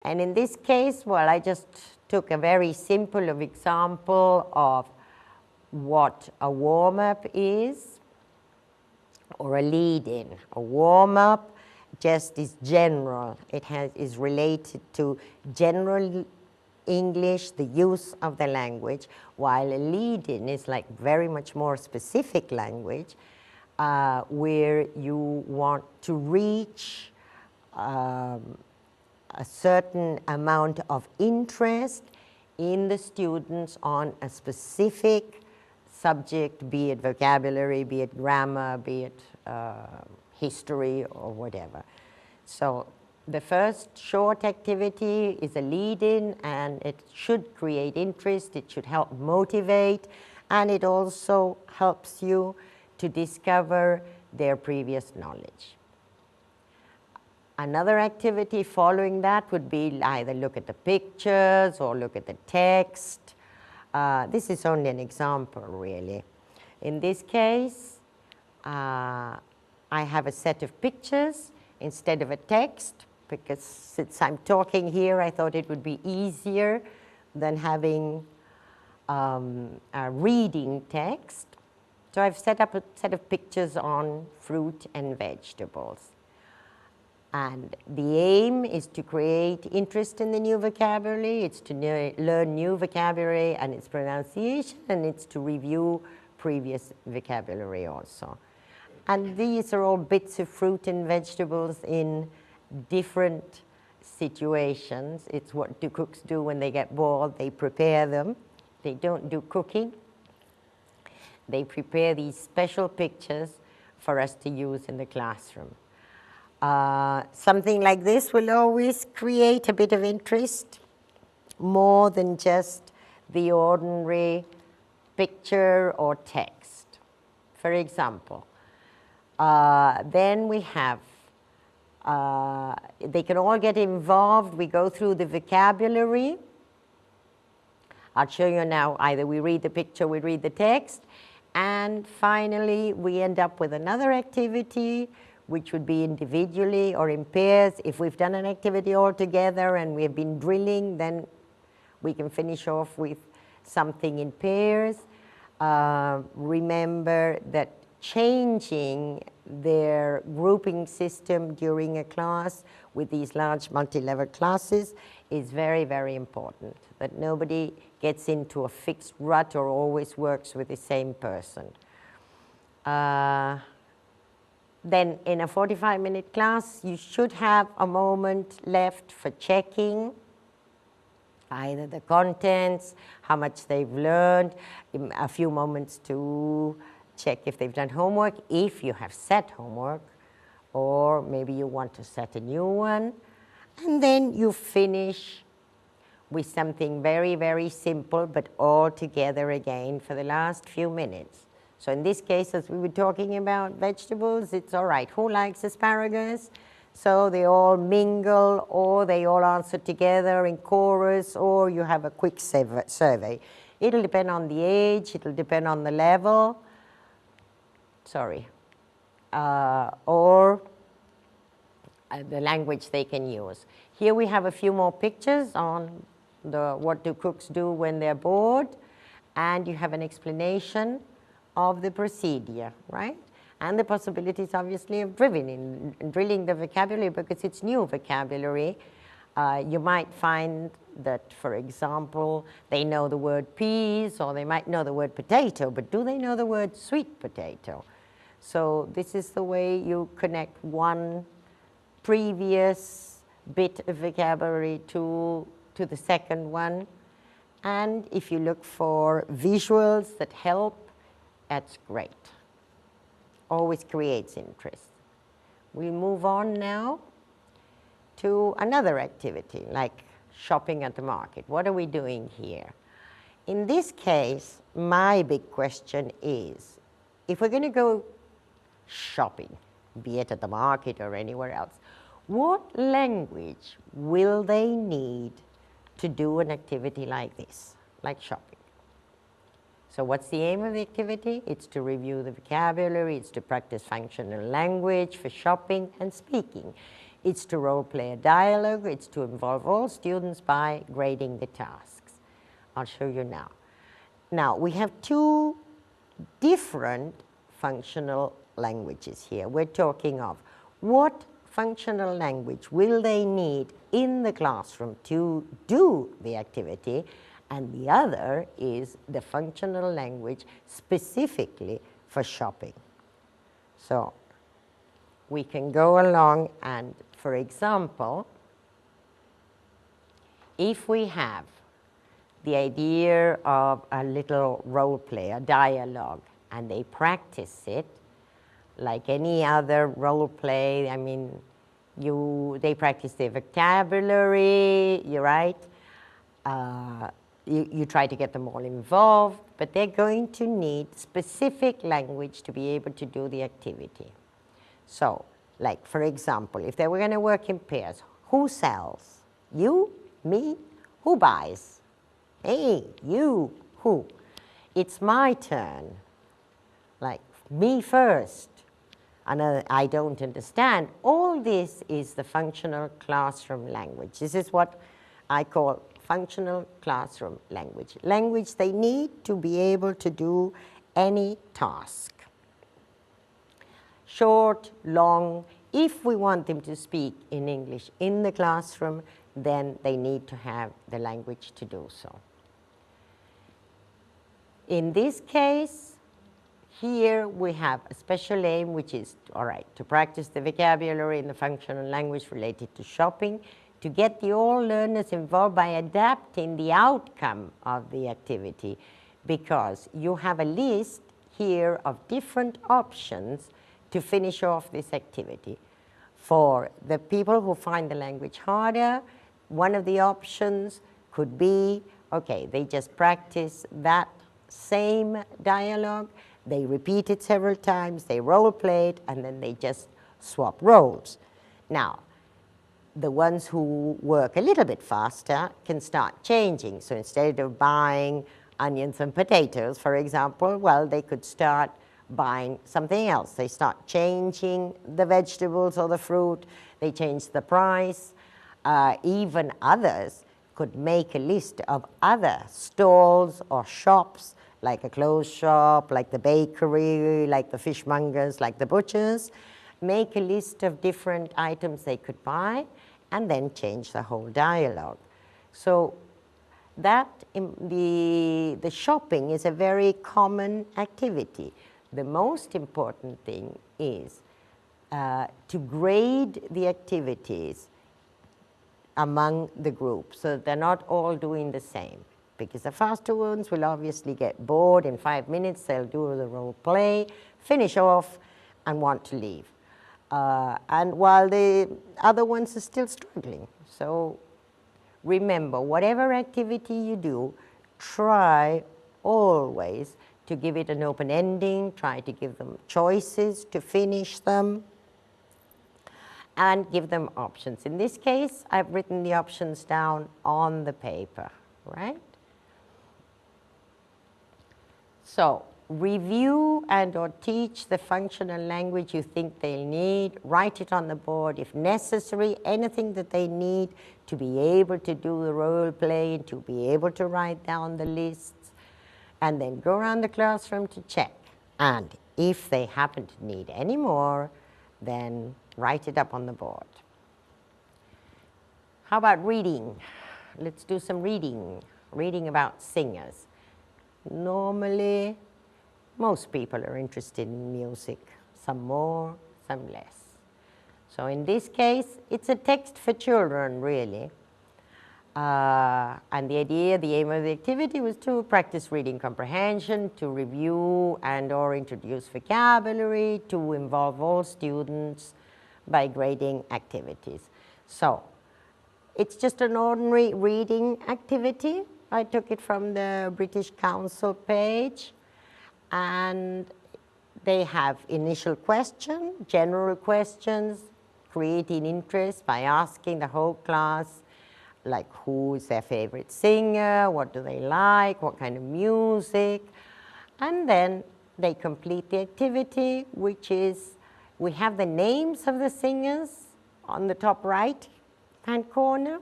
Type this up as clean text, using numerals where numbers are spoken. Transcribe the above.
And in this case, well, I just took a very simple example of what a warm-up is, or a lead-in. A warm-up just is general. It is related to general English, the use of the language, while a lead-in is like very much more specific language, where you want to reach a certain amount of interest in the students on a specific subject, be it vocabulary, be it grammar, be it history or whatever. So the first short activity is a lead-in, and it should create interest, it should help motivate, and it also helps you to discover their previous knowledge. Another activity following that would be either look at the pictures or look at the text. This is only an example, really. In this case, I have a set of pictures instead of a text, because since I'm talking here, I thought it would be easier than having a reading text. So I've set up a set of pictures on fruit and vegetables. And the aim is to create interest in the new vocabulary, it's to learn new vocabulary and its pronunciation, and it's to review previous vocabulary also. And these are all bits of fruit and vegetables in different situations. It's what do cooks do when they get bored? They prepare them. They don't do cooking. They prepare these special pictures for us to use in the classroom. Something like this will always create a bit of interest, more than just the ordinary picture or text. For example, then we have, they can all get involved. We go through the vocabulary. I'll show you now, either we read the picture, we read the text, and finally we end up with another activity, which would be individually or in pairs. If we've done an activity all together and we've been drilling, then we can finish off with something in pairs. Remember that changing their grouping system during a class with these large multi-level classes is very, very important, that nobody gets into a fixed rut or always works with the same person. Then in a 45-minute class, you should have a moment left for checking either the contents, how much they've learned, a few moments to check if they've done homework, if you have set homework, or maybe you want to set a new one. And then you finish with something very, very simple, but all together again for the last few minutes. So in this case, as we were talking about vegetables, it's all right. Who likes asparagus? So they all mingle, or they all answer together in chorus, or you have a quick survey. It'll depend on the age, it'll depend on the level, or the language they can use. Here we have a few more pictures on the what do cooks do when they're bored, and you have an explanation of the procedure, right? And the possibilities, obviously, of drilling the vocabulary, because it's new vocabulary. You might find that, for example, they know the word peas, or they might know the word potato, but do they know the word sweet potato? So this is the way you connect one previous bit of vocabulary to the second one. And if you look for visuals that help, that's great. Always creates interest. We move on now to another activity, like shopping at the market. What are we doing here? In this case, my big question is, if we're going to go shopping, be it at the market or anywhere else, what language will they need to do an activity like this, like shopping? So what's the aim of the activity? It's to review the vocabulary, it's to practice functional language for shopping and speaking. It's to role play a dialogue. It's to involve all students by grading the tasks. I'll show you now. Now, we have two different functional languages here. We're talking of what functional language will they need in the classroom to do the activity, and the other is the functional language specifically for shopping. So we can go along and, for example, if we have the idea of a little role play, a dialogue, and they practice it like any other role play. I mean, they practice their vocabulary, you're right. You try to get them all involved, but they're going to need specific language to be able to do the activity. So, like, for example, if they were going to work in pairs, who sells? You? Me? Who buys? Hey, you, who? It's my turn. Like, me first. Another, I don't understand. All this is the functional classroom language. This is what I call functional classroom language. Language they need to be able to do any task. Short, long. If we want them to speak in English in the classroom, then they need to have the language to do so. In this case, here we have a special aim, which is, all right, to practice the vocabulary in the functional language related to shopping, to get the all learners involved by adapting the outcome of the activity, because you have a list here of different options to finish off this activity. For the people who find the language harder, one of the options could be, okay, they just practice that same dialogue, they repeat it several times, they role play it, and then they just swap roles. Now, the ones who work a little bit faster can start changing. So instead of buying onions and potatoes, for example, well, they could start buying something else. They start changing the vegetables or the fruit, they change the price. Even others could make a list of other stalls or shops, like a clothes shop, like the bakery, like the fishmongers, like the butchers, make a list of different items they could buy, and then change the whole dialogue. So that the shopping is a very common activity. The most important thing is to grade the activities among the group, so they're not all doing the same. Because the faster ones will obviously get bored in 5 minutes, they'll do the role play, finish off, and want to leave. And while the other ones are still struggling. So remember, whatever activity you do, try always to give it an open ending, try to give them choices to finish them, and give them options. In this case, I've written the options down on the paper, right? So, review and or teach the functional language you think they'll need. Write it on the board if necessary, anything that they need to be able to do the role play, to be able to write down the lists, and then go around the classroom to check. And if they happen to need any more, then write it up on the board. How about reading? Let's do some reading. Reading about singers. Normally, most people are interested in music, some more, some less. So in this case, it's a text for children, really. And the idea, the aim of the activity was to practice reading comprehension, to review and or introduce vocabulary, to involve all students by grading activities. So it's just an ordinary reading activity. I took it from the British Council page, and they have initial question, general questions, creating interest by asking the whole class, like who is their favorite singer, what do they like, what kind of music, and then they complete the activity, which is, we have the names of the singers on the top right hand corner.